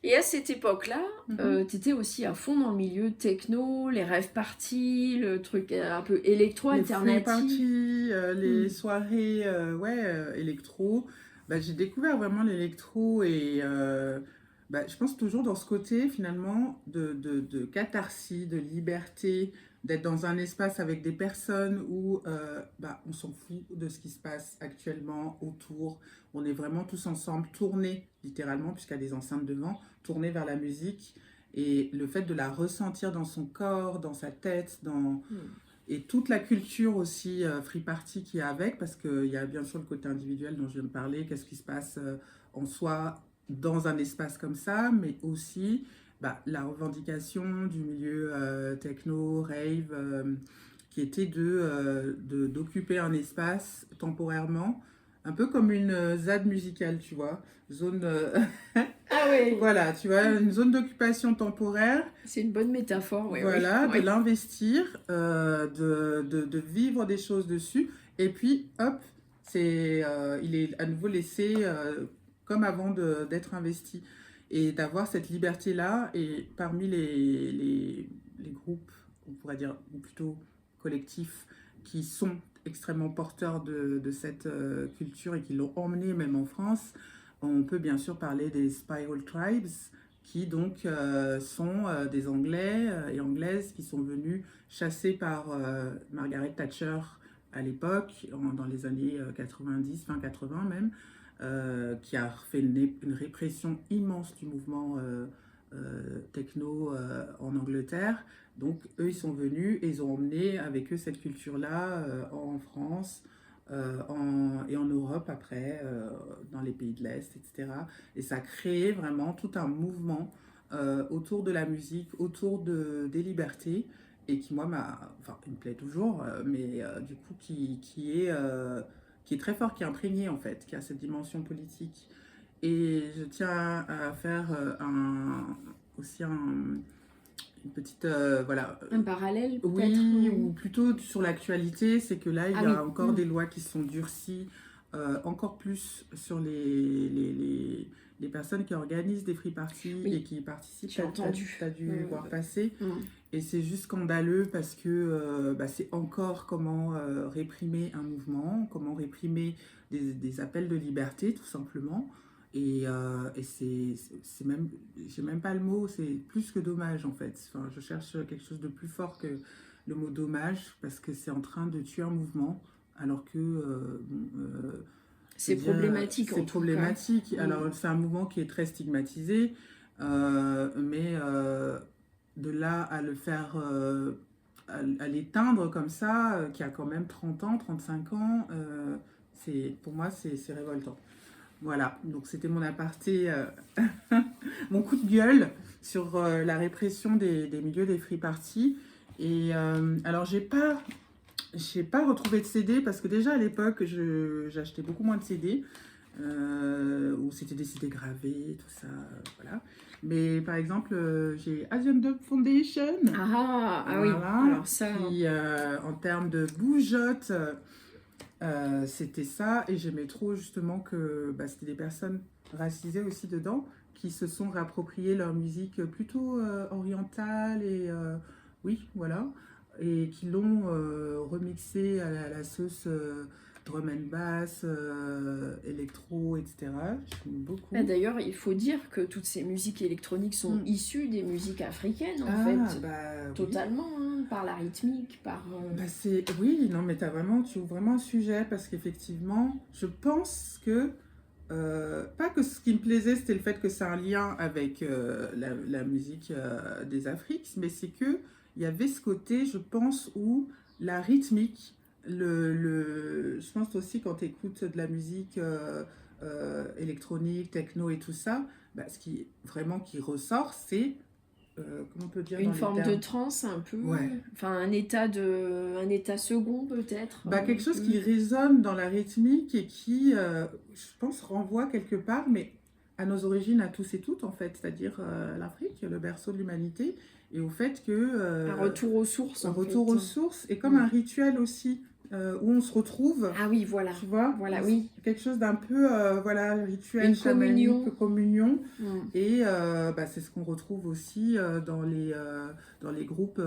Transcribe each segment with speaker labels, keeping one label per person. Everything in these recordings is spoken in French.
Speaker 1: Et à cette époque-là,
Speaker 2: Mhm.
Speaker 1: tu étais aussi à fond dans le milieu techno, les rave parties, le truc un peu électro
Speaker 2: Les free
Speaker 1: alternatif.
Speaker 2: parties, les
Speaker 1: Mmh.
Speaker 2: soirées ouais, électro, bah, j'ai découvert vraiment l'électro et bah, je pense toujours dans ce côté finalement de catharsis, de liberté, d'être dans un espace avec des personnes où bah, on s'en fout de ce qui se passe actuellement autour. On est vraiment tous ensemble, tournés littéralement, puisqu'il y a des enceintes devant, tournés vers la musique. Et le fait de la ressentir dans son corps, dans sa tête, dans
Speaker 1: Mmh.
Speaker 2: et toute la culture aussi free party qui est avec, parce qu'il y a bien sûr le côté individuel dont je viens de parler, qu'est-ce qui se passe en soi dans un espace comme ça, mais aussi bah, la revendication du milieu techno, rave, qui était d'occuper un espace temporairement, un peu comme une ZAD musicale, tu vois, zone,
Speaker 1: Ah ouais,
Speaker 2: voilà, tu vois, une zone d'occupation temporaire.
Speaker 1: c'est une bonne métaphore, oui, oui,
Speaker 2: Voilà, de
Speaker 1: oui.
Speaker 2: l'investir, de vivre des choses dessus. Et puis, hop, il est à nouveau laissé comme avant d'être investi. Et d'avoir cette liberté-là. Et parmi les groupes, on pourrait dire, ou plutôt collectifs, qui sont extrêmement porteurs de cette culture et qui l'ont emmené même en France, on peut bien sûr parler des Spiral Tribes, qui donc sont des Anglais et Anglaises qui sont venus chassés par Margaret Thatcher à l'époque, dans les années 90, fin 80 même, qui a fait une répression immense du mouvement techno en Angleterre. Donc eux, ils sont venus et ils ont emmené avec eux cette culture-là en France et en Europe après, dans les pays de l'Est, etc. Et ça a créé vraiment tout un mouvement autour de la musique, autour des libertés, et qui, moi, enfin, il me plaît toujours, mais du coup, qui est très fort, qui est imprégné, en fait, qui a cette dimension politique. Et je tiens à faire aussi une petite, voilà,
Speaker 1: Un parallèle peut-être?
Speaker 2: oui,
Speaker 1: Oui.
Speaker 2: ou plutôt sur l'actualité, c'est que là, il
Speaker 1: Ah
Speaker 2: y a
Speaker 1: oui,
Speaker 2: encore des lois qui sont durcies, encore plus sur les personnes qui organisent des free parties et
Speaker 1: oui,
Speaker 2: qui participent,
Speaker 1: j'ai entendu.
Speaker 2: t'as dû voir passer.
Speaker 1: Mm.
Speaker 2: Et c'est juste scandaleux parce que bah, c'est encore comment réprimer un mouvement, comment réprimer des appels de liberté, tout simplement. Et c'est même, j'ai même pas le mot, c'est plus que dommage en fait. Enfin, je cherche quelque chose de plus fort que le mot dommage parce que c'est en train de tuer un mouvement alors que, je
Speaker 1: C'est
Speaker 2: veux dire,
Speaker 1: problématique
Speaker 2: c'est
Speaker 1: en tout cas.
Speaker 2: problématique.
Speaker 1: Mm.
Speaker 2: Alors, c'est un mouvement qui est très stigmatisé, mais de là à le faire, à l'éteindre comme ça, qui a quand même 30 ans, 35 ans, pour moi, c'est révoltant. Voilà, donc c'était mon aparté, mon coup de gueule sur la répression des milieux des free parties. Et alors, j'ai pas retrouvé de CD parce que déjà à l'époque, j'achetais beaucoup moins de CD, où c'était des CD gravés, tout ça, voilà. Mais par exemple, j'ai Asian Dub Foundation,
Speaker 1: Ah oui,
Speaker 2: voilà,
Speaker 1: alors ça,
Speaker 2: qui en termes de bougeotte, c'était ça. Et j'aimais trop justement que bah, c'était des personnes racisées aussi dedans qui se sont réappropriées leur musique plutôt orientale et oui, voilà, et qui l'ont remixé à la sauce drum and bass, électro, etc. J'aime
Speaker 1: ah,
Speaker 2: beaucoup.
Speaker 1: d'ailleurs, il faut dire que toutes ces musiques électroniques sont
Speaker 2: Mm.
Speaker 1: issues des musiques africaines en
Speaker 2: Ah,
Speaker 1: fait,
Speaker 2: bah oui.
Speaker 1: totalement, hein, par la rythmique, par...
Speaker 2: Bah oui, non, mais tu ouvres vraiment un sujet parce qu'effectivement, je pense que pas que ce qui me plaisait, c'était le fait que c'est un lien avec la musique des Afriques, mais c'est que il y avait ce côté, je pense, où la rythmique, je pense aussi quand tu écoutes de la musique électronique, techno et tout ça, bah, ce qui vraiment qui ressort, c'est, comment on peut dire
Speaker 1: Une
Speaker 2: dans les
Speaker 1: forme de
Speaker 2: termes?
Speaker 1: transe un peu,
Speaker 2: Ouais,
Speaker 1: enfin un état second peut-être.
Speaker 2: bah, quelque chose qui résonne dans la rythmique et qui, je pense, renvoie quelque part, mais à nos origines, à tous et toutes, en fait, c'est-à-dire l'Afrique, le berceau de l'humanité, et au fait que
Speaker 1: Un retour aux sources
Speaker 2: un
Speaker 1: en
Speaker 2: retour
Speaker 1: fait.
Speaker 2: aux sources est comme
Speaker 1: Mm.
Speaker 2: un rituel aussi. où on se retrouve,
Speaker 1: Ah oui, voilà.
Speaker 2: tu vois.
Speaker 1: Voilà, oui.
Speaker 2: Quelque chose d'un peu, voilà, rituel,
Speaker 1: Une
Speaker 2: chamanique,
Speaker 1: communion.
Speaker 2: communion.
Speaker 1: Mm.
Speaker 2: Et c'est ce qu'on retrouve aussi dans les groupes,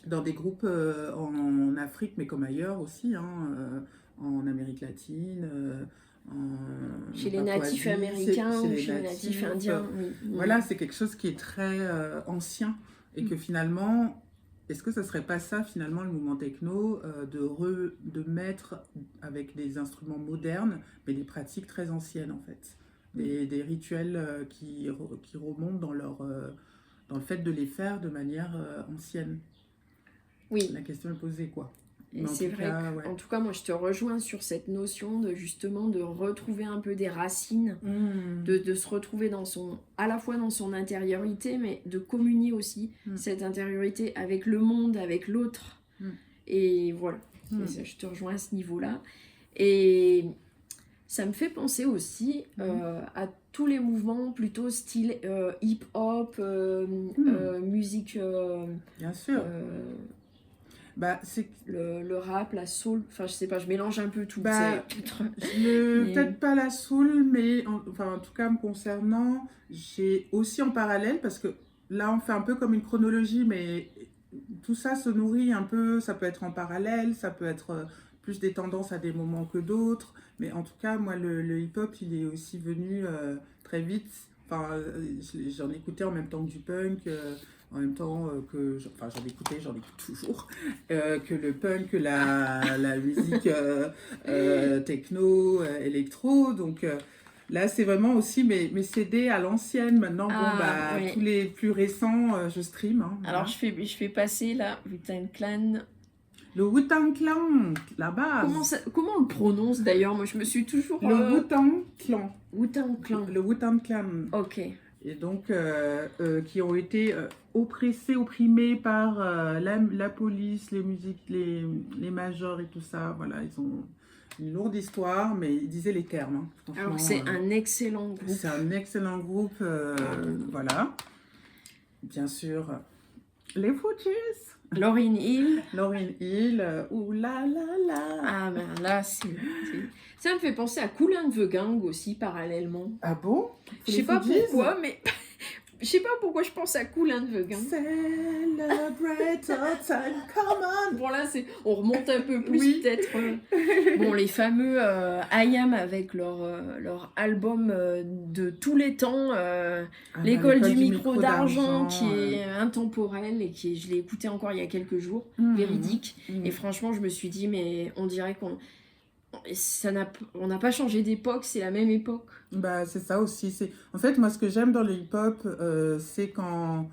Speaker 2: dans des groupes en Afrique, mais comme ailleurs aussi, hein, en Amérique latine,
Speaker 1: Chez
Speaker 2: en
Speaker 1: les natifs
Speaker 2: Papouasie,
Speaker 1: américains
Speaker 2: chez
Speaker 1: ou
Speaker 2: les
Speaker 1: chez les natifs
Speaker 2: natifs.
Speaker 1: indiens, oui. Mm.
Speaker 2: Voilà, c'est quelque chose qui est très ancien et que finalement, est-ce que ça serait pas ça finalement le mouvement techno, de mettre avec des instruments modernes, mais des pratiques très anciennes en fait, des rituels qui remontent dans le fait de les faire de manière ancienne.
Speaker 1: Oui.
Speaker 2: La question est posée quoi.
Speaker 1: Et
Speaker 2: Mais en
Speaker 1: c'est
Speaker 2: tout
Speaker 1: vrai
Speaker 2: cas,
Speaker 1: que,
Speaker 2: ouais.
Speaker 1: en tout cas, moi, je te rejoins sur cette notion de justement de retrouver un peu des racines, de se retrouver à la fois dans son intériorité, mais de communier aussi cette intériorité avec le monde, avec l'autre. Et voilà. Et ça, je te rejoins à ce niveau-là. Et ça me fait penser aussi à tous les mouvements plutôt style hip-hop, musique...
Speaker 2: Bien sûr. C'est
Speaker 1: le rap, la soul, enfin je sais pas, je mélange un peu tout.
Speaker 2: Peut-être pas la soul, mais en tout cas me concernant, j'ai aussi en parallèle, parce que là on fait un peu comme une chronologie, mais tout ça se nourrit un peu, ça peut être en parallèle, ça peut être plus des tendances à des moments que d'autres, mais en tout cas moi le hip-hop il est aussi venu très vite, j'en écoutais en même temps que du punk, en même temps j'en écoute toujours, que le punk, que la musique techno, électro. Donc là, c'est vraiment aussi mes CD à l'ancienne. Maintenant,
Speaker 1: ouais.
Speaker 2: tous les plus récents, je stream. Hein,
Speaker 1: alors, je fais passer là, Wu-Tang Clan.
Speaker 2: Le Wu-Tang Clan, la base.
Speaker 1: Comment on le prononce d'ailleurs? Moi, je me suis toujours...
Speaker 2: Le Wu-Tang Clan.
Speaker 1: Wu-Tang Clan.
Speaker 2: Le Wu-Tang Clan.
Speaker 1: Ok.
Speaker 2: Et donc, qui ont été oppressés, opprimés par la police, les majors et tout ça. Voilà, ils ont une lourde histoire, mais ils disaient les termes. Hein,
Speaker 1: alors, c'est un excellent groupe.
Speaker 2: C'est un excellent groupe, voilà. Bien sûr, les Footies.
Speaker 1: Lauryn Hill.
Speaker 2: Lauryn Hill, ouh là là là.
Speaker 1: Ah ben là, ça me fait penser à Kool and the Gang aussi, parallèlement.
Speaker 2: Ah bon?
Speaker 1: Je sais pas pourquoi, mais... Je sais pas pourquoi je pense à Kool and the Gang.
Speaker 2: Celebrate our time, come on.
Speaker 1: Bon là, on remonte un peu plus peut-être. Bon, les fameux I Am avec leur album de tous les temps, l'école du micro d'argent, qui est intemporel et je l'ai écouté encore il y a quelques jours, véridique. Et franchement, je me suis dit, mais on dirait on n'a pas changé d'époque, c'est la même époque.
Speaker 2: C'est ça aussi. En fait, moi, ce que j'aime dans le hip-hop, c'est quand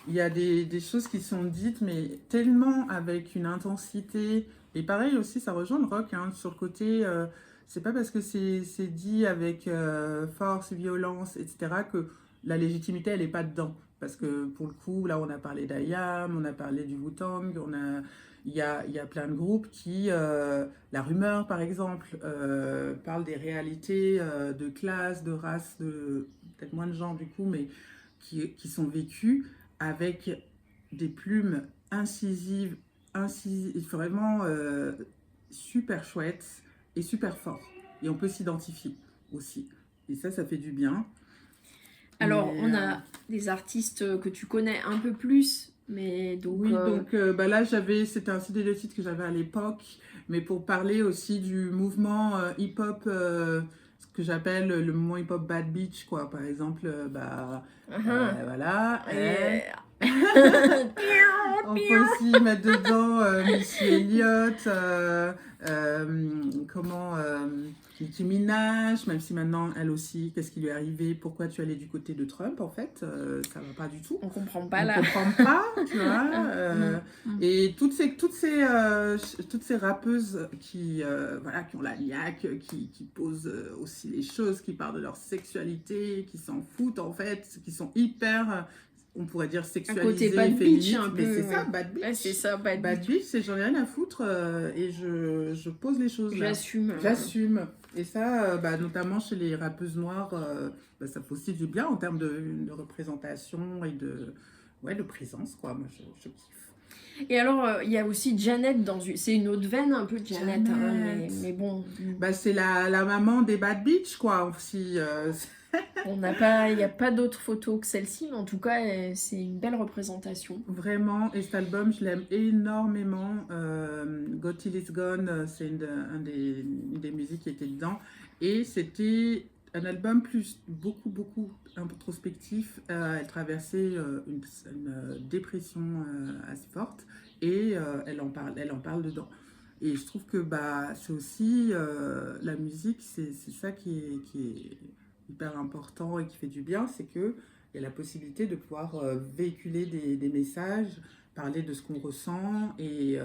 Speaker 2: il y a des choses qui sont dites, mais tellement avec une intensité. Et pareil aussi, ça rejoint le rock, hein, sur le côté... c'est pas parce que c'est dit avec force, violence, etc., que la légitimité, elle n'est pas dedans. Parce que pour le coup, là, on a parlé d'IAM, on a parlé du Wu-Tang, il y a plein de groupes qui, la rumeur par exemple, parle des réalités de classe, de race, peut-être moins de gens du coup, mais qui sont vécues avec des plumes incisives vraiment super chouettes et super fortes. Et on peut s'identifier aussi. Et ça fait du bien.
Speaker 1: Alors, on a des artistes que tu connais un peu plus. Mais donc,
Speaker 2: oui, donc là c'était un CD de titre que j'avais à l'époque, mais pour parler aussi du mouvement hip-hop, ce que j'appelle le mouvement hip-hop bad bitch, quoi, par exemple, voilà. On peut aussi mettre dedans Missy Elliott, Nicki Minaj, même si maintenant elle aussi, qu'est-ce qui lui est arrivé, pourquoi tu allais du côté de Trump en fait, ça va pas du tout.
Speaker 1: On comprend pas
Speaker 2: là. On comprend pas, tu vois. Et toutes ces rappeuses qui ont la niaque, qui posent aussi les choses, qui parlent de leur sexualité, qui s'en foutent en fait, qui sont hyper... on pourrait dire sexualisé, féministe, mais c'est ça, bad bitch.
Speaker 1: Ouais, c'est ça, bad
Speaker 2: bitch, c'est j'en ai rien à foutre et je pose les choses là. J'assume. Et ça, notamment chez les rappeuses noires, ça fait aussi du bien en termes de représentation et de présence, quoi. Moi, je kiffe.
Speaker 1: Et alors, il y a aussi Janet c'est une autre veine un peu Janet, hein, mais bon.
Speaker 2: Bah, c'est la maman des Bad Bitch, quoi, aussi.
Speaker 1: Il n'y a pas d'autres photos que celle-ci, mais en tout cas, c'est une belle représentation.
Speaker 2: Vraiment, et cet album, je l'aime énormément. Got Till It's Gone, c'est une des musiques qui était dedans. Et c'était un album beaucoup introspectif. Elle traversait une dépression assez forte et elle en parle dedans. Et je trouve que bah, c'est aussi la musique, c'est ça qui est hyper important et qui fait du bien, c'est que il y a la possibilité de pouvoir véhiculer des messages, parler de ce qu'on ressent et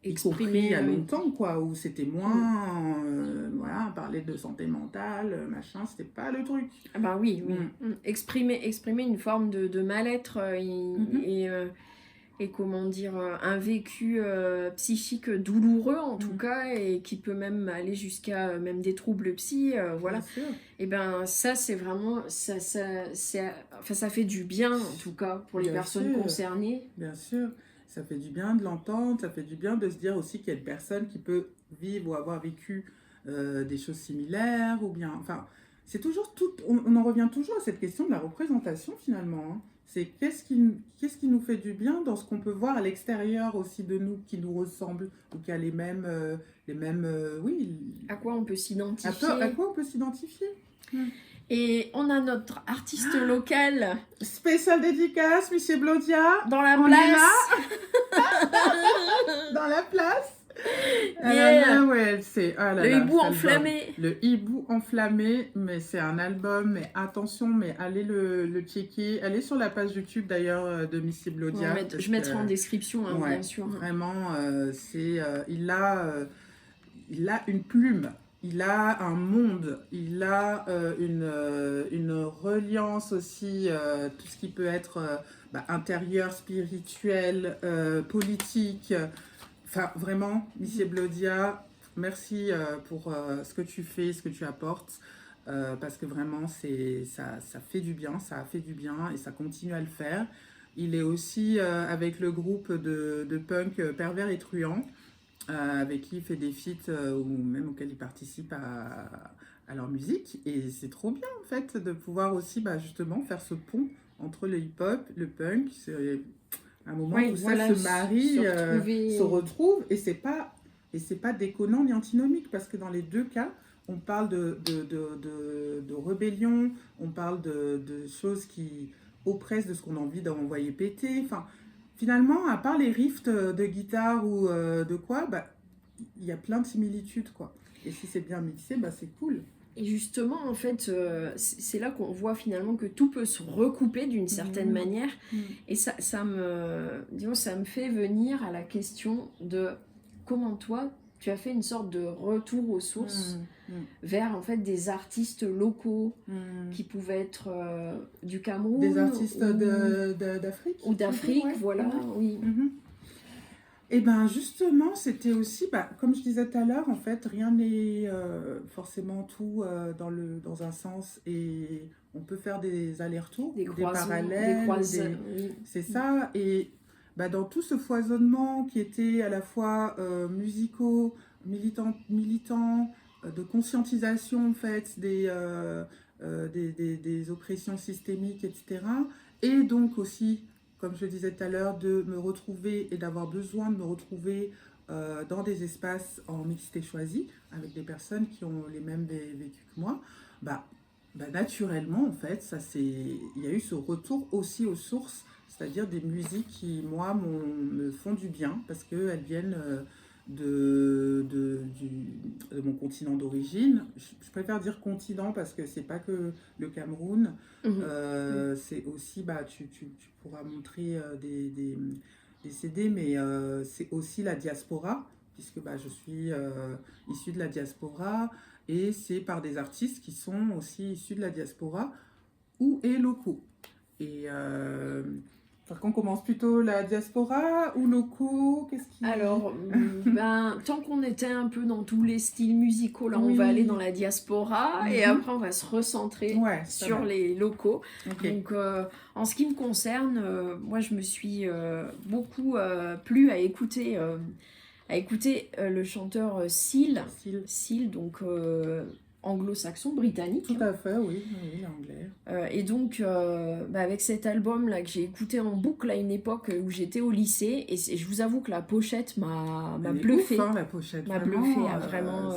Speaker 2: exprimer il y a longtemps, quoi, où c'était moins, voilà, parler de santé mentale, machin, c'était pas le truc.
Speaker 1: Ah bah oui. Exprimer une forme de mal-être et comment dire, un vécu psychique douloureux en tout cas, et qui peut même aller jusqu'à même des troubles psy, voilà. Et ben ça c'est vraiment, ça fait du bien en tout cas pour les personnes concernées.
Speaker 2: Bien sûr, ça fait du bien de l'entendre, ça fait du bien de se dire aussi qu'il y a une personne qui peut vivre ou avoir vécu des choses similaires, ou bien, enfin, c'est toujours on en revient toujours à cette question de la représentation finalement, hein. C'est qu'est-ce qui nous fait du bien dans ce qu'on peut voir à l'extérieur aussi de nous, qui nous ressemble, ou qui a les mêmes oui.
Speaker 1: À quoi on peut s'identifier.
Speaker 2: À quoi on peut s'identifier.
Speaker 1: Et on a notre artiste local.
Speaker 2: Spécial dédicace, Michel Blodia.
Speaker 1: Dans la place.
Speaker 2: Dans la place.
Speaker 1: Le hibou enflammé.
Speaker 2: Le hibou enflammé, mais c'est un album, mais attention, mais allez le checker. Allez sur la page YouTube d'ailleurs de Michel Blodia.
Speaker 1: Je mettrai en description, hein, bien sûr.
Speaker 2: Vraiment, il a une plume. Il a un monde, il a une reliance aussi, tout ce qui peut être intérieur, spirituel, politique. Enfin, vraiment, Michel Blodia, merci pour ce que tu fais, ce que tu apportes, parce que vraiment, ça fait du bien, ça a fait du bien et ça continue à le faire. Il est aussi avec le groupe de punk Pervers et Truand, avec qui il fait des feats ou même auxquels il participe à leur musique. Et c'est trop bien en fait de pouvoir aussi justement faire ce pont entre le hip-hop, le punk. C'est un moment où ça se marie, se retrouve, et c'est pas déconnant ni antinomique, parce que dans les deux cas, on parle de rébellion, on parle de choses qui oppressent, de ce qu'on a envie d'envoyer péter. Enfin, finalement, à part les riffs de guitare ou de quoi, il y a plein de similitudes, quoi. Et si c'est bien mixé, c'est cool.
Speaker 1: Et justement, en fait, c'est là qu'on voit finalement que tout peut se recouper d'une certaine manière. Et ça me fait venir à la question de comment toi, tu as fait une sorte de retour aux sources vers en fait des artistes locaux qui pouvaient être du Cameroun.
Speaker 2: Des artistes d'Afrique.
Speaker 1: Ou d'Afrique, voilà, oui.
Speaker 2: Et bien justement, c'était aussi, comme je disais tout à l'heure, en fait, rien n'est forcément tout dans un sens, et on peut faire des allers-retours, des parallèles, c'est ça. Et dans tout ce foisonnement qui était à la fois musicaux, militant, de conscientisation en fait des oppressions systémiques, etc. Et donc aussi, comme je le disais tout à l'heure, de me retrouver et d'avoir besoin de me retrouver dans des espaces en mixité choisie, avec des personnes qui ont les mêmes vécus que moi, naturellement, en fait, il y a eu ce retour aussi aux sources, c'est-à-dire des musiques qui, moi, me font du bien, parce qu'elles viennent de mon continent d'origine. Je préfère dire continent parce que c'est pas que le Cameroun. C'est aussi, tu pourras montrer des CD, mais c'est aussi la diaspora, puisque je suis issue de la diaspora, et c'est par des artistes qui sont aussi issus de la diaspora ou locaux. Et qu'on commence plutôt la diaspora ou locaux? Qu'est-ce qui...
Speaker 1: Alors, tant qu'on était un peu dans tous les styles musicaux, là, on va aller dans la diaspora et après, on va se recentrer sur les locaux. Okay. Donc, en ce qui me concerne, moi, je me suis beaucoup plu à écouter le chanteur Seal, donc anglo-saxon, britannique.
Speaker 2: Tout à fait, oui, l'anglais.
Speaker 1: Et donc, avec cet album-là que j'ai écouté en boucle à une époque où j'étais au lycée, et je vous avoue que la pochette m'a bluffé.
Speaker 2: La pochette,
Speaker 1: m'a bluffé, vraiment.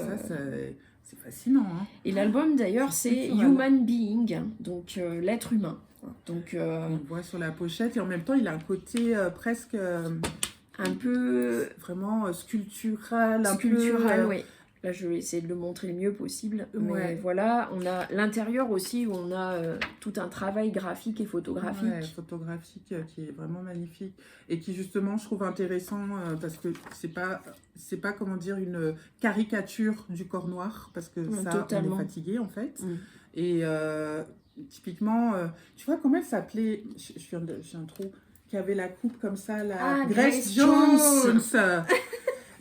Speaker 2: C'est fascinant. Hein.
Speaker 1: Et l'album, d'ailleurs, c'est Human Being, donc l'être humain. Donc,
Speaker 2: on voit sur la pochette, et en même temps, il a un côté presque...
Speaker 1: un peu...
Speaker 2: Vraiment sculptural.
Speaker 1: Sculptural, oui. Là, je vais essayer de le montrer le mieux possible. Mais voilà, on a l'intérieur aussi où on a tout un travail graphique et photographique.
Speaker 2: Photographique qui est vraiment magnifique. Et qui, justement, je trouve intéressant parce que c'est pas, comment dire, une caricature du corps noir. Parce que ça, totalement. On est fatigué, en fait. Et typiquement, tu vois, comment elle s'appelait? J'ai un trou. Qui avait la coupe comme ça, Grace Jones.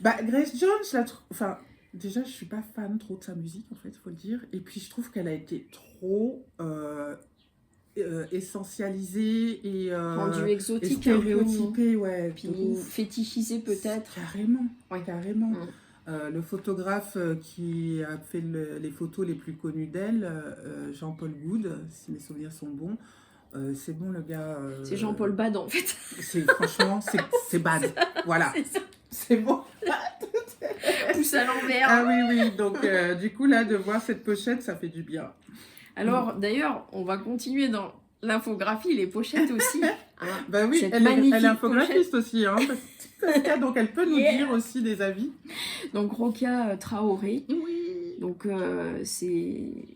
Speaker 2: Grace Jones, enfin... Déjà, je suis pas fan trop de sa musique, en fait, il faut le dire. Et puis, je trouve qu'elle a été trop essentialisée et...
Speaker 1: rendue exotique.
Speaker 2: Et stéréotypée, ouais.
Speaker 1: Puis fétichisée, peut-être.
Speaker 2: Carrément, carrément. Le photographe qui a fait les photos les plus connues d'elle, Jean-Paul Goud, si mes souvenirs sont bons, c'est bon, le gars...
Speaker 1: c'est Jean-Paul Bad, en fait.
Speaker 2: Franchement, c'est bad. Voilà. C'est bon.
Speaker 1: Pousse à l'envers.
Speaker 2: Ah oui. Donc, du coup, là, de voir cette pochette, ça fait du bien.
Speaker 1: Alors, d'ailleurs, on va continuer dans l'infographie, les pochettes aussi.
Speaker 2: Hein, oui, elle est infographiste aussi. Hein, donc, elle peut nous dire aussi des avis.
Speaker 1: Donc, Rokia Traoré.
Speaker 2: Oui.
Speaker 1: Donc, c'est...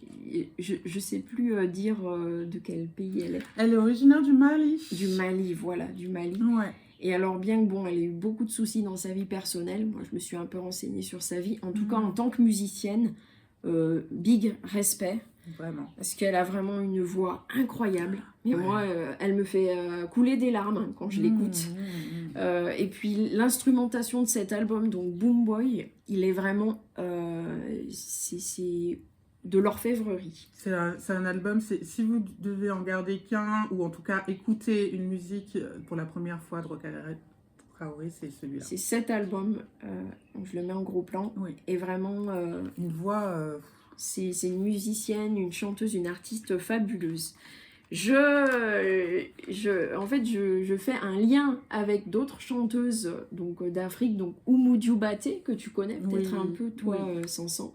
Speaker 1: Je sais plus dire de quel pays elle est.
Speaker 2: Elle est originaire du Mali.
Speaker 1: Du Mali, voilà, du Mali.
Speaker 2: Ouais.
Speaker 1: Et alors, bien que elle ait eu beaucoup de soucis dans sa vie personnelle, moi je me suis un peu renseignée sur sa vie, en tout cas en tant que musicienne, big respect.
Speaker 2: Vraiment.
Speaker 1: Parce qu'elle a vraiment une voix incroyable. Et moi, elle me fait couler des larmes quand je l'écoute. Et puis l'instrumentation de cet album, donc Boom Boy, il est vraiment... c'est de l'orfèvrerie.
Speaker 2: C'est un album, si vous devez en garder qu'un, ou en tout cas écouter une musique pour la première fois de Rokia Traoré, c'est celui-là.
Speaker 1: C'est cet album, je le mets en gros plan, et vraiment...
Speaker 2: une voix...
Speaker 1: C'est une musicienne, une chanteuse, une artiste fabuleuse. En fait, je fais un lien avec d'autres chanteuses d'Afrique, donc Oumou Dioubaté, que tu connais peut-être un peu, toi, Sansan.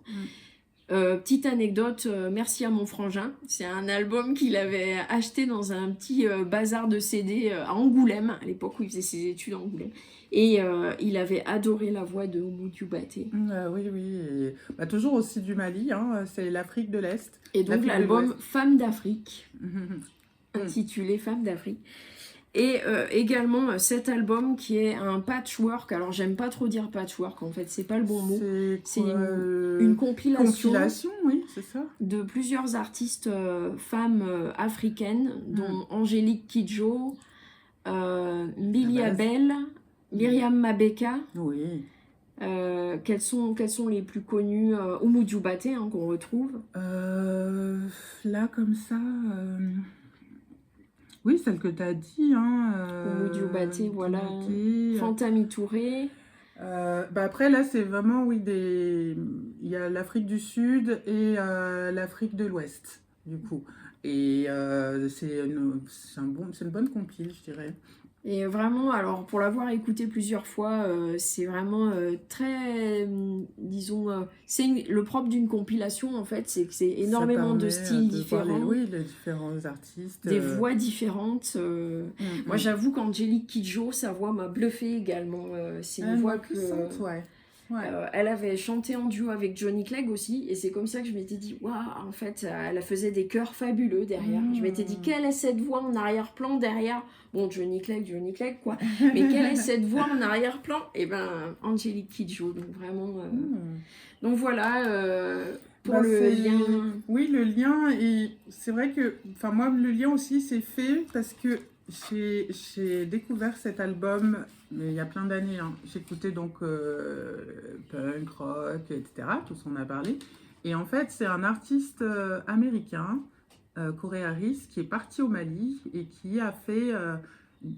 Speaker 1: Petite anecdote, merci à mon frangin. C'est un album qu'il avait acheté dans un petit bazar de CD à Angoulême, à l'époque où il faisait ses études à Angoulême. Et il avait adoré la voix de Oumou Dioubaté.
Speaker 2: Oui. Et, toujours aussi du Mali, hein, c'est l'Afrique de l'Est.
Speaker 1: Et donc l'album Femmes d'Afrique, intitulé Femmes d'Afrique. Et également cet album qui est un patchwork. Alors j'aime pas trop dire patchwork, en fait c'est pas le bon mot. C'est une compilation,
Speaker 2: oui, c'est ça,
Speaker 1: de plusieurs artistes femmes africaines, dont Angélique Kidjo, Mbili Abel, Myriam Mabeka.
Speaker 2: Oui.
Speaker 1: Quels sont les plus connus? Oumou Dioubaté, hein, qu'on retrouve.
Speaker 2: Là comme ça... Oui, celle que tu as dit.
Speaker 1: Oumou Dioubaté, voilà. Fantami Touré.
Speaker 2: Après, là, c'est vraiment, il y a l'Afrique du Sud et l'Afrique de l'Ouest, du coup. Et c'est une bonne compile, je dirais.
Speaker 1: Et vraiment, alors pour l'avoir écouté plusieurs fois, c'est vraiment très, disons, le propre d'une compilation en fait, c'est que c'est énormément de styles différents.
Speaker 2: Les différents artistes.
Speaker 1: Des voix différentes. Moi j'avoue qu'Angélique Kidjo, sa voix m'a bluffé également. C'est une voix
Speaker 2: puissante,
Speaker 1: elle avait chanté en duo avec Johnny Clegg aussi, et c'est comme ça que je m'étais dit, waouh, en fait, elle faisait des chœurs fabuleux derrière. Je m'étais dit, quelle est cette voix en arrière-plan derrière? Bon, Johnny Clegg, quoi. Mais quelle est cette voix en arrière-plan? Eh ben, Angélique Kidjo, donc vraiment... Donc voilà, pour le lien...
Speaker 2: Oui, le lien, et c'est vrai que... Enfin, moi, le lien aussi, c'est fait parce que j'ai découvert cet album, mais il y a plein d'années. Hein. J'écoutais donc punk, rock, etc. Tout ce qu'on a parlé. Et en fait, c'est un artiste américain, Corey Harris, qui est parti au Mali et qui a fait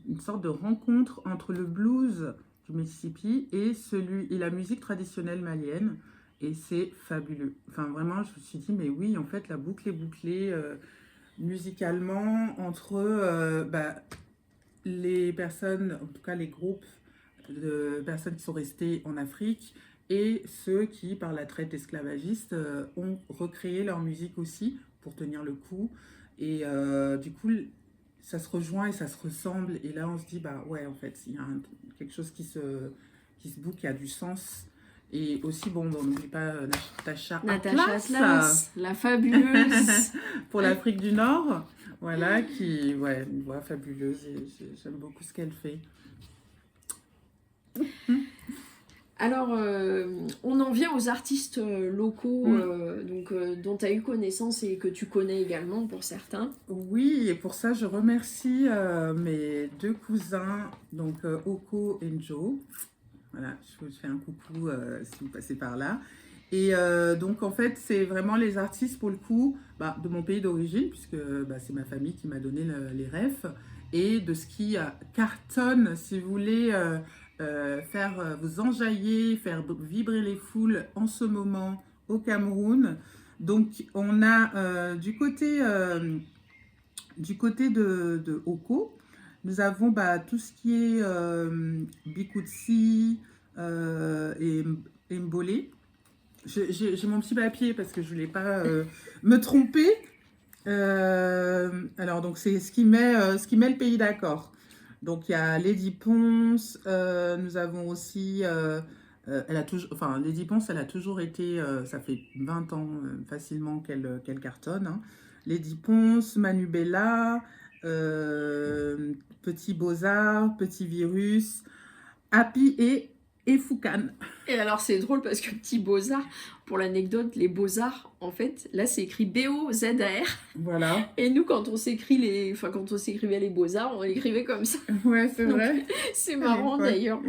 Speaker 2: une sorte de rencontre entre le blues du Mississippi et la musique traditionnelle malienne. Et c'est fabuleux. Enfin, vraiment, je me suis dit, mais oui, en fait, la boucle est bouclée musicalement entre les personnes, en tout cas les groupes de personnes qui sont restées en Afrique et ceux qui, par la traite esclavagiste, ont recréé leur musique aussi pour tenir le coup. Et du coup, ça se rejoint et ça se ressemble. Et là, on se dit, bah ouais, en fait, il y a quelque chose qui se boucle, qui a du sens. Et aussi, bon, on n'oublie pas Natacha
Speaker 1: Atlas, la fabuleuse.
Speaker 2: pour l'Afrique du Nord. Voilà, ouais, une voix fabuleuse et j'aime beaucoup ce qu'elle fait.
Speaker 1: Alors, on en vient aux artistes locaux dont tu as eu connaissance et que tu connais également pour certains.
Speaker 2: Oui, et pour ça, je remercie mes deux cousins, donc Oko et Joe. Voilà, je vous fais un coucou si vous passez par là. Et donc, en fait, c'est vraiment les artistes, pour le coup, de mon pays d'origine, puisque c'est ma famille qui m'a donné les refs, et de ce qui cartonne, si vous voulez, faire vous enjailler, faire vibrer les foules en ce moment au Cameroun. Donc, on a du côté de Oko, nous avons tout ce qui est Bikoutsi et Mbolé. J'ai mon petit papier parce que je ne voulais pas me tromper. Alors, donc, c'est ce qui met le pays d'accord. Donc, il y a Lady Ponce. Nous avons aussi... Lady Ponce, elle a toujours été... ça fait 20 ans facilement qu'elle cartonne. Hein. Lady Ponce, Manu Bella, Petit Beaux-Arts, Petit Virus, Happy et Foucan.
Speaker 1: Et alors c'est drôle parce que Petit Beaux-Arts, pour l'anecdote, les Beaux-Arts, en fait, là c'est écrit B-O-Z-A-R.
Speaker 2: Voilà.
Speaker 1: Et nous, quand on s'écrivait les Beaux-Arts, on l'écrivait comme ça.
Speaker 2: Ouais, c'est vrai.
Speaker 1: C'est marrant d'ailleurs.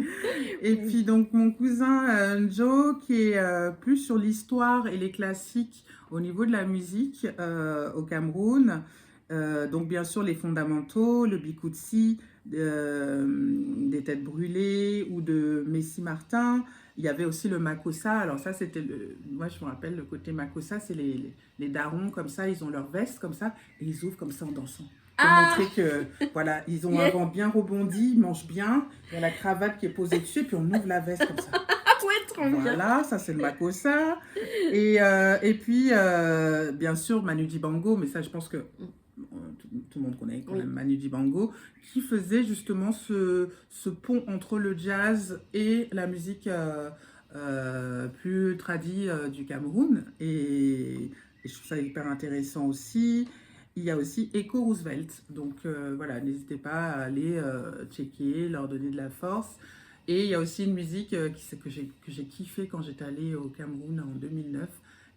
Speaker 2: Et puis donc mon cousin Joe, qui est plus sur l'histoire et les classiques au niveau de la musique au Cameroun. Donc bien sûr les fondamentaux, le Bikoutsi, des Têtes Brûlées ou de Messi Martin. Il y avait aussi le Makossa. Alors ça, moi je me rappelle le côté Makossa, c'est les darons comme ça, ils ont leur veste comme ça et ils ouvrent comme ça en dansant. Pour montrer que, voilà, ils ont un vent bien rebondi, ils mangent bien, il y a la cravate qui est posée dessus, et puis on ouvre la veste comme ça.
Speaker 1: Ouais, trop bien.
Speaker 2: Voilà, ça c'est le Makossa. Et puis, bien sûr, Manu Dibango, mais ça je pense que tout le monde connaît quand même Manu Dibango, qui faisait justement ce pont entre le jazz et la musique plus tradie du Cameroun. Et je trouve ça hyper intéressant aussi. Il y a aussi Echo Roosevelt. Donc voilà, n'hésitez pas à aller checker, leur donner de la force. Et il y a aussi une musique que j'ai kiffé quand j'étais allée au Cameroun en 2009,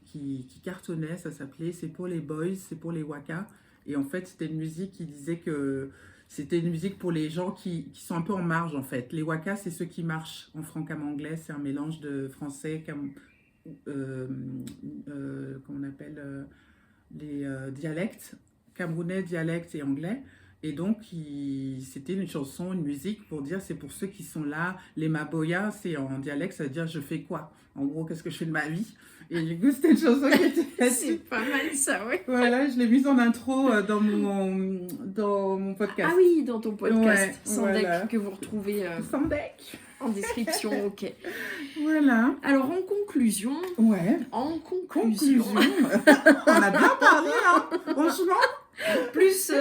Speaker 2: qui cartonnait, ça s'appelait C'est pour les boys, c'est pour les waka. Et en fait, c'était une musique qui disait que c'était une musique pour les gens qui sont un peu en marge, en fait. Les waka, c'est ceux qui marchent en franc-camanglais. C'est un mélange de français, comment on appelle, les dialectes, camerounais, dialectes et anglais. Et donc, c'était une chanson, une musique pour dire c'est pour ceux qui sont là. Les maboya, c'est en dialecte, ça veut dire je fais quoi? En gros, qu'est-ce que je fais de ma vie? Et du coup, c'était une chanson qui était...
Speaker 1: C'est pas mal ça, ouais.
Speaker 2: Voilà, je l'ai mise en intro dans mon podcast.
Speaker 1: Ah oui, dans ton podcast,
Speaker 2: ouais,
Speaker 1: Sandec,
Speaker 2: voilà.
Speaker 1: que vous retrouvez
Speaker 2: Sandec
Speaker 1: en description, ok.
Speaker 2: Voilà.
Speaker 1: Alors, en conclusion...
Speaker 2: Ouais.
Speaker 1: En conclusion...
Speaker 2: On a bien parlé, hein, franchement.
Speaker 1: Plus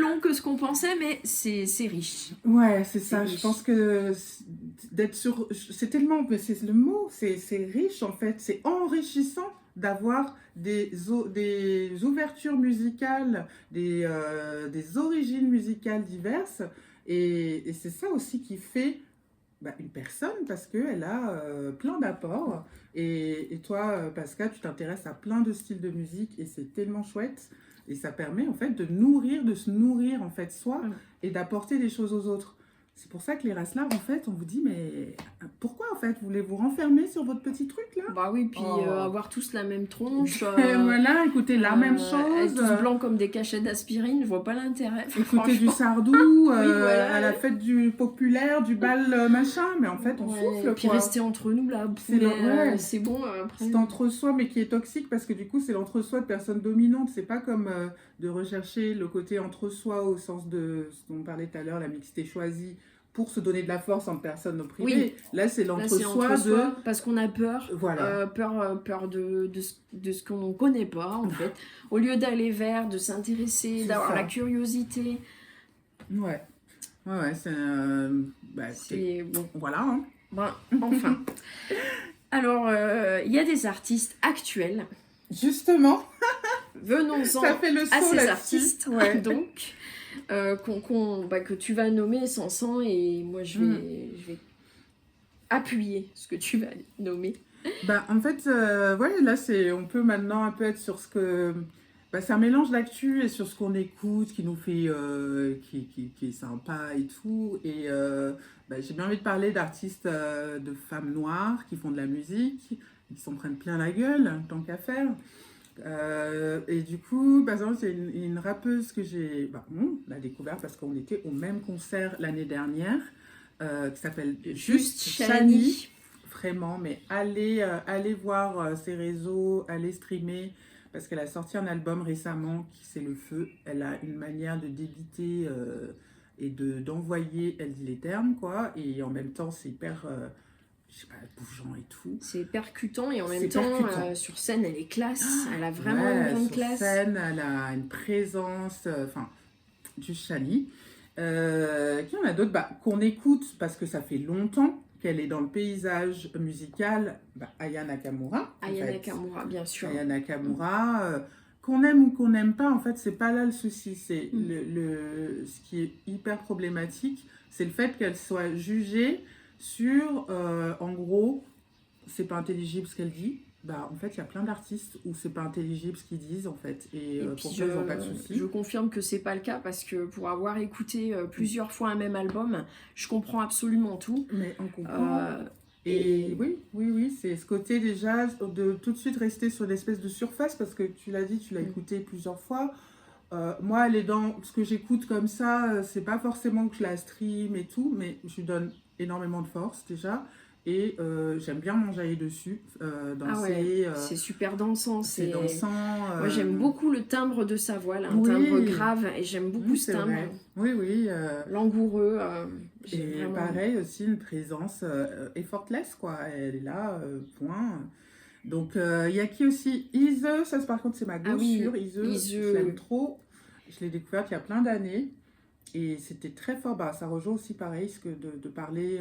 Speaker 1: long que ce qu'on pensait, mais c'est riche.
Speaker 2: Ouais, c'est ça.
Speaker 1: Riche.
Speaker 2: Je pense que d'être sur... C'est tellement... C'est le mot, c'est riche en fait. C'est enrichissant d'avoir des ouvertures musicales, des origines musicales diverses. Et c'est ça aussi qui fait une personne, parce qu'elle a plein d'apports. Et toi, Pascal, tu t'intéresses à plein de styles de musique et c'est tellement chouette. Et ça permet en fait de se nourrir en fait soi et d'apporter des choses aux autres. C'est pour ça que les races larves, en fait, on vous dit, mais pourquoi, en fait, voulez vous renfermer sur votre petit truc, là?
Speaker 1: Bah oui, puis avoir tous la même tronche.
Speaker 2: Voilà, écoutez la même chose.
Speaker 1: Être tous blancs comme des cachets d'aspirine, je vois pas l'intérêt.
Speaker 2: Écouter du Sardou à la fête du populaire, du bal machin, mais en fait, on souffle,
Speaker 1: puis
Speaker 2: quoi.
Speaker 1: Rester entre nous, là, c'est bon. Après...
Speaker 2: C'est entre-soi, mais qui est toxique, parce que du coup, c'est l'entre-soi de personnes dominantes. C'est pas comme de rechercher le côté entre-soi au sens de ce dont on parlait tout à l'heure, la mixité choisie, pour se donner de la force entre personnes opprimées. Oui. Là, c'est l'entre-soi de...
Speaker 1: Parce qu'on a peur.
Speaker 2: Voilà.
Speaker 1: Peur de ce qu'on ne connaît pas, en fait. Au lieu d'aller vers, de s'intéresser, d'avoir la curiosité.
Speaker 2: Ouais, c'est...
Speaker 1: c'est bon.
Speaker 2: Voilà. Hein.
Speaker 1: Ben, enfin. Alors, il y a des artistes actuels.
Speaker 2: Justement.
Speaker 1: Venons-en
Speaker 2: Ça fait le saut
Speaker 1: à ces artistes. Donc... que tu vas nommer sans et moi je vais appuyer ce que tu vas nommer.
Speaker 2: En fait, là on peut maintenant un peu être sur ce que... c'est un mélange d'actu et sur ce qu'on écoute, qui nous fait... qui est sympa et tout. Et j'ai bien envie de parler d'artistes, de femmes noires qui font de la musique, qui s'en prennent plein la gueule, tant qu'à faire. Et du coup, par exemple, c'est une rappeuse que j'ai l'a découverte parce qu'on était au même concert l'année dernière, qui s'appelle Juste Chani. Vraiment, mais allez voir ses réseaux, allez streamer, parce qu'elle a sorti un album récemment qui c'est le feu. Elle a une manière de débiter et d'envoyer, elle dit les termes, quoi, et en même temps, c'est hyper... je sais pas, bougeant et tout.
Speaker 1: C'est percutant et en même temps, sur scène, elle est classe. Elle a vraiment une grande classe.
Speaker 2: Sur scène, elle a une présence, du Chani. Qui en a d'autres qu'on écoute parce que ça fait longtemps qu'elle est dans le paysage musical. Aya Nakamura.
Speaker 1: Aya Nakamura, bien sûr.
Speaker 2: Aya Nakamura, qu'on aime ou qu'on n'aime pas, en fait, c'est pas là le souci. C'est ce qui est hyper problématique, c'est le fait qu'elle soit jugée sur, en gros, c'est pas intelligible ce qu'elle dit. En fait, il y a plein d'artistes où c'est pas intelligible ce qu'ils disent, en fait. Et pour ça, ils n'ont pas de soucis.
Speaker 1: Je confirme que c'est pas le cas parce que pour avoir écouté plusieurs fois un même album, je comprends absolument tout.
Speaker 2: Mais on comprend. Et oui, c'est ce côté déjà de tout de suite rester sur l'espèce de surface parce que tu l'as dit, tu l'as écouté plusieurs fois. Moi, elle est dans ce que j'écoute comme ça, c'est pas forcément que je la stream et tout, mais je lui donne énormément de force déjà. Et j'aime bien m'enjailler dessus, danser.
Speaker 1: C'est super dansant.
Speaker 2: C'est dansant.
Speaker 1: Moi, j'aime beaucoup le timbre de sa voix, un timbre grave, et j'aime beaucoup ce timbre.
Speaker 2: Oui.
Speaker 1: Langoureux.
Speaker 2: Et vraiment... pareil, aussi une présence effortless, quoi. Elle est là, point. Donc, il y a qui aussi Ise, ça par contre, c'est ma go sûre. Ise, je l'aime trop. Je l'ai découverte il y a plein d'années. Et c'était très fort. Ça rejoint aussi pareil, ce que de parler...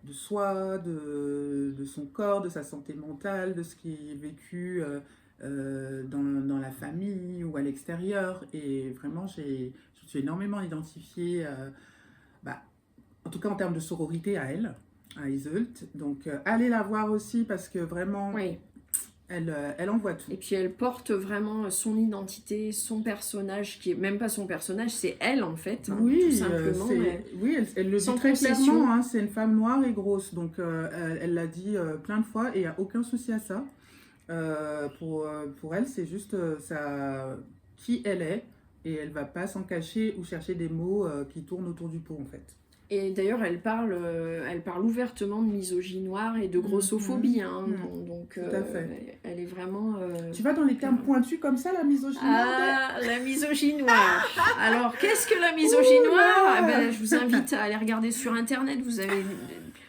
Speaker 2: de soi, de son corps, de sa santé mentale, de ce qui est vécu dans la famille ou à l'extérieur. Et vraiment, je me suis énormément identifiée, en tout cas en termes de sororité à elle, à Iseult. Donc, allez la voir aussi parce que vraiment...
Speaker 1: Oui.
Speaker 2: Elle envoie tout.
Speaker 1: Et puis elle porte vraiment son identité, son personnage, qui est même pas son personnage, c'est elle en fait, tout simplement.
Speaker 2: Elle le dit très clairement, c'est une femme noire et grosse, donc elle l'a dit plein de fois et il n'y a aucun souci à ça. Pour elle, c'est juste qui elle est et elle va pas s'en cacher ou chercher des mots qui tournent autour du pot en fait.
Speaker 1: Et d'ailleurs, elle parle ouvertement de misogynie noire et de grossophobie. Donc,
Speaker 2: tout à fait.
Speaker 1: Elle est vraiment...
Speaker 2: Tu vas dans les termes pointus comme ça, la misogynie noire
Speaker 1: la misogynie noire. Alors, qu'est-ce que la misogynie noire Je vous invite à aller regarder sur Internet. Vous avez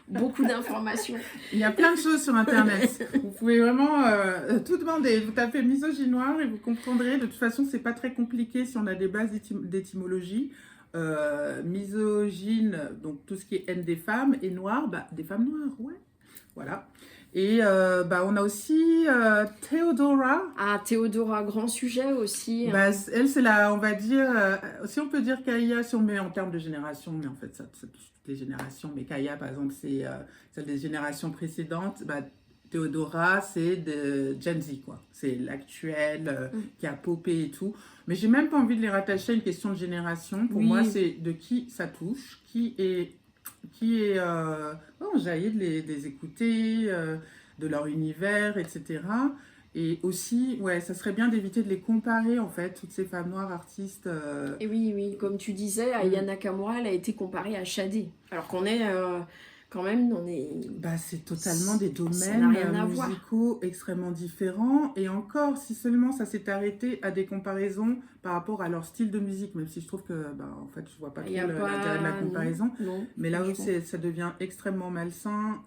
Speaker 1: beaucoup d'informations.
Speaker 2: Il y a plein de choses sur Internet. Vous pouvez vraiment tout demander. Vous tapez misogynie noire et vous comprendrez. De toute façon, c'est pas très compliqué si on a des bases d'étymologie. Misogyne, donc tout ce qui est haine des femmes, et noire, des femmes noires, voilà. Et on a aussi Théodora.
Speaker 1: Ah, Théodora, grand sujet aussi.
Speaker 2: Elle, c'est on va dire, si on peut dire Kaya, si on met en termes de génération, mais en fait, ça touche toutes les générations, mais Kaya, par exemple, c'est celle des générations précédentes. Théodora, c'est de Gen Z, quoi. C'est l'actuel qui a popé et tout. Mais j'ai même pas envie de les rattacher à une question de génération. Pour moi, c'est de qui ça touche, qui est j'ai envie de les écouter, de leur univers, etc. Et aussi, ouais, ça serait bien d'éviter de les comparer, en fait, toutes ces femmes noires artistes.
Speaker 1: Et oui, comme tu disais, Aya Nakamura, elle a été comparée à Shadé. Alors qu'on est quand même dans des...
Speaker 2: Bah, c'est totalement des domaines musicaux extrêmement différents. Et encore, si seulement ça s'est arrêté à des comparaisons par rapport à leur style de musique, même si je trouve que, bah, en fait, je vois pas trop l'intérêt de la comparaison.
Speaker 1: Non,
Speaker 2: mais là où ça devient extrêmement malsain,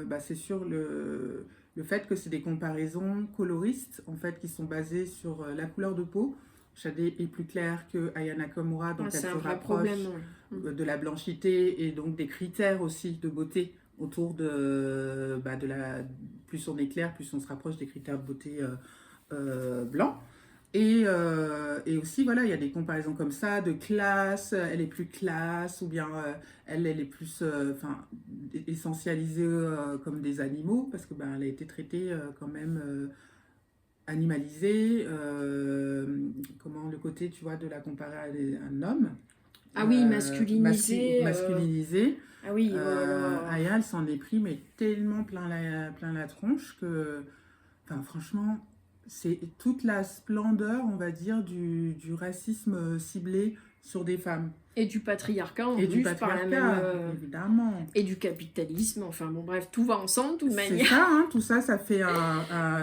Speaker 2: bah, c'est sur le fait que c'est des comparaisons coloristes, en fait, qui sont basées sur la couleur de peau. Shadé est plus claire que Aya Nakamura, donc elle se rapproche de la blanchité et donc des critères aussi de beauté autour de la... Plus on est clair, plus on se rapproche des critères de beauté blancs. Et aussi, voilà, il y a des comparaisons comme ça, de classe, elle est plus classe, ou bien elle est plus essentialisée comme des animaux, parce que elle a été traitée quand même animalisée. Comment le côté, tu vois, de la comparer à un homme.
Speaker 1: Ah oui, masculinisé.
Speaker 2: Masculinisé.
Speaker 1: Ah oui,
Speaker 2: Aya, elle s'en est pris, mais tellement plein la tronche que, enfin, franchement, c'est toute la splendeur, on va dire, du racisme ciblé sur des femmes.
Speaker 1: Et du patriarcat en
Speaker 2: plus,
Speaker 1: du patriarcat,
Speaker 2: évidemment.
Speaker 1: Et du capitalisme, enfin bon bref, tout va ensemble, de toute manière.
Speaker 2: C'est ça, hein, tout ça, ça fait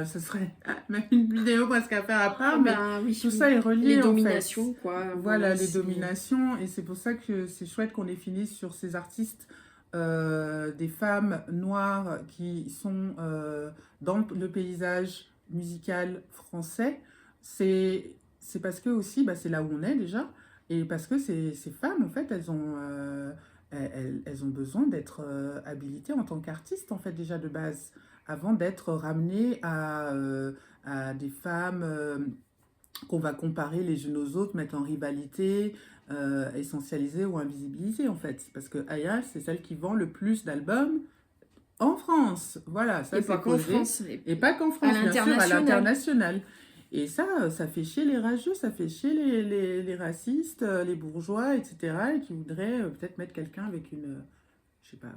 Speaker 2: ce serait même une vidéo presque à faire à part, mais tout ça est relié,
Speaker 1: les dominations, quoi.
Speaker 2: Voilà, les dominations, et c'est pour ça que c'est chouette qu'on ait fini sur ces artistes, des femmes noires qui sont dans le paysage musical français. C'est parce que aussi, c'est là où on est déjà, et parce que ces femmes, en fait, elles ont besoin d'être habilitées en tant qu'artistes, en fait, déjà de base, avant d'être ramenées à des femmes qu'on va comparer les unes aux autres, mettre en rivalité, essentialisées ou invisibilisées, en fait. Parce que Aya, c'est celle qui vend le plus d'albums en France. Voilà, ça c'est posé. Et pas qu'en France, bien sûr, à l'international. Et ça fait chier les rageux, ça fait chier les racistes, les bourgeois, etc. Et qui voudraient peut-être mettre quelqu'un avec une... je sais pas,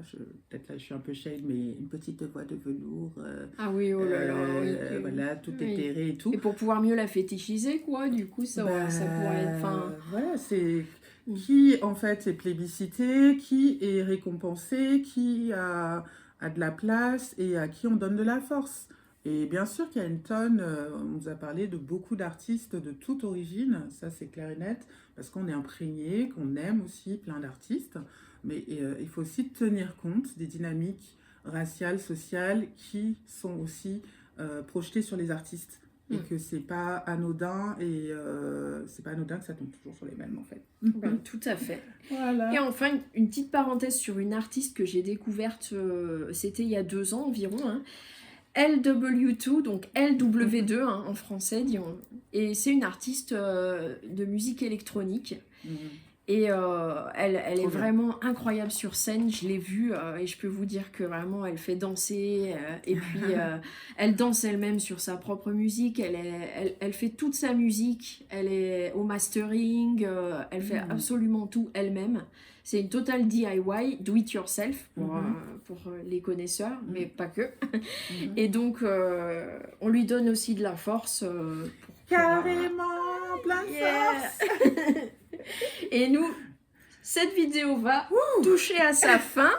Speaker 2: peut-être là je suis un peu shade, mais une petite voix de velours.
Speaker 1: Ah oui, oh là là,
Speaker 2: voilà, tout éthéré et tout.
Speaker 1: Et pour pouvoir mieux la fétichiser, quoi, du coup, ça pourrait être...
Speaker 2: Voilà, c'est... Qui, en fait, est plébiscité, qui est récompensé, qui a de la place et à qui on donne de la force. Et bien sûr qu'il y a une tonne, on nous a parlé de beaucoup d'artistes de toute origine, ça c'est clair et net, parce qu'on est imprégné, qu'on aime aussi plein d'artistes, mais il faut aussi tenir compte des dynamiques raciales, sociales qui sont aussi projetées sur les artistes. Et que c'est pas anodin, et c'est pas anodin que ça tombe toujours sur les mêmes, en fait.
Speaker 1: Tout à fait.
Speaker 2: Voilà.
Speaker 1: Et enfin, une petite parenthèse sur une artiste que j'ai découverte, c'était il y a 2 ans environ, hein. LW2, donc LW2 hein, en français, disons. Et c'est une artiste de musique électronique. Et elle est vraiment incroyable sur scène, je l'ai vue et je peux vous dire que vraiment elle fait danser et puis elle danse elle-même sur sa propre musique, elle fait toute sa musique, elle est au mastering, elle fait absolument tout elle-même. C'est une totale DIY, do it yourself pour les connaisseurs, mais pas que. Et donc on lui donne aussi de la force.
Speaker 2: Carrément, plein de force.
Speaker 1: Et nous, cette vidéo va toucher à sa fin.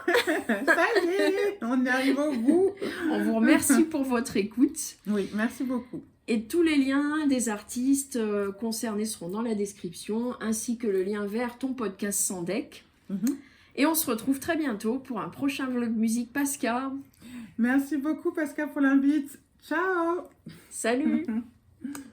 Speaker 2: Ça y est, on arrive au bout.
Speaker 1: On vous remercie pour votre écoute.
Speaker 2: Oui, merci beaucoup.
Speaker 1: Et tous les liens des artistes concernés seront dans la description, ainsi que le lien vers ton podcast Sans Deck. Et on se retrouve très bientôt pour un prochain vlog musique Pascal.
Speaker 2: Merci beaucoup Pascal pour l'invite. Ciao.
Speaker 1: Salut.